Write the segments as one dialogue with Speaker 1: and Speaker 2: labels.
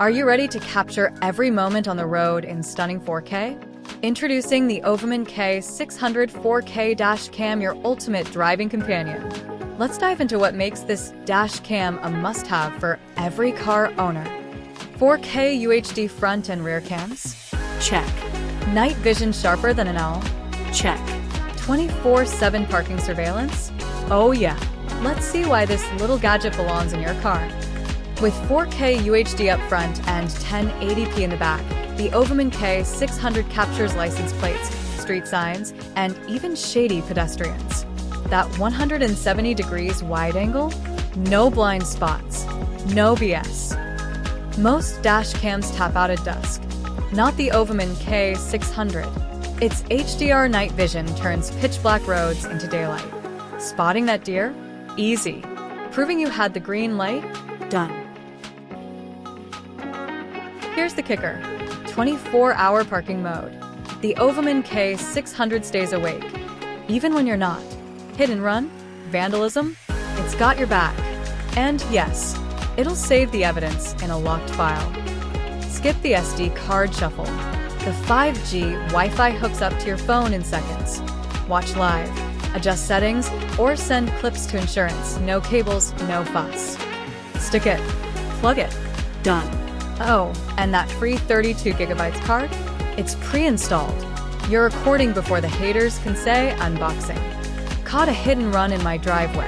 Speaker 1: Are you ready to capture every moment on the road in stunning 4K? Introducing the OVAMEN K600 4K dash cam, your ultimate driving companion. Let's dive into what makes this dash cam a must-have for every car owner. 4K UHD front and rear cams?
Speaker 2: Check.
Speaker 1: Night vision sharper than an owl?
Speaker 2: Check.
Speaker 1: 24/7 parking surveillance? Oh yeah. Let's see why this little gadget belongs in your car. With 4K UHD up front and 1080p in the back, the OVAMEN K600 captures license plates, street signs, and even shady pedestrians. That 170 degrees wide angle? No blind spots. No BS. Most dash cams tap out at dusk. Not the OVAMEN K600. Its HDR night vision turns pitch black roads into daylight. Spotting that deer? Easy. Proving you had the green light?
Speaker 2: Done.
Speaker 1: Here's the kicker. 24-hour parking mode. The OVAMEN K600 stays awake, even when you're not. Hit and run? Vandalism? It's got your back. And yes, it'll save the evidence in a locked file. Skip the SD card shuffle. The 5G Wi-Fi hooks up to your phone in seconds. Watch live, adjust settings, or send clips to insurance. No cables, no fuss. Stick it. Plug it.
Speaker 2: Done.
Speaker 1: Oh, and that free 32 gigabytes card? It's pre-installed. You're recording before the haters can say unboxing. Caught a hit and run in my driveway.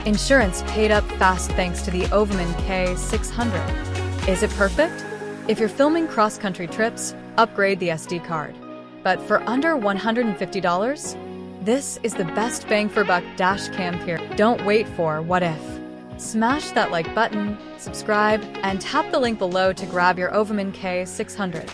Speaker 1: Insurance paid up fast thanks to the OVAMEN K600. Is it perfect? If you're filming cross-country trips, upgrade the SD card. But for under $150, this is the best bang for buck dash cam here. Don't wait for what if. Smash that like button, subscribe, and tap the link below to grab your OVAMEN K600.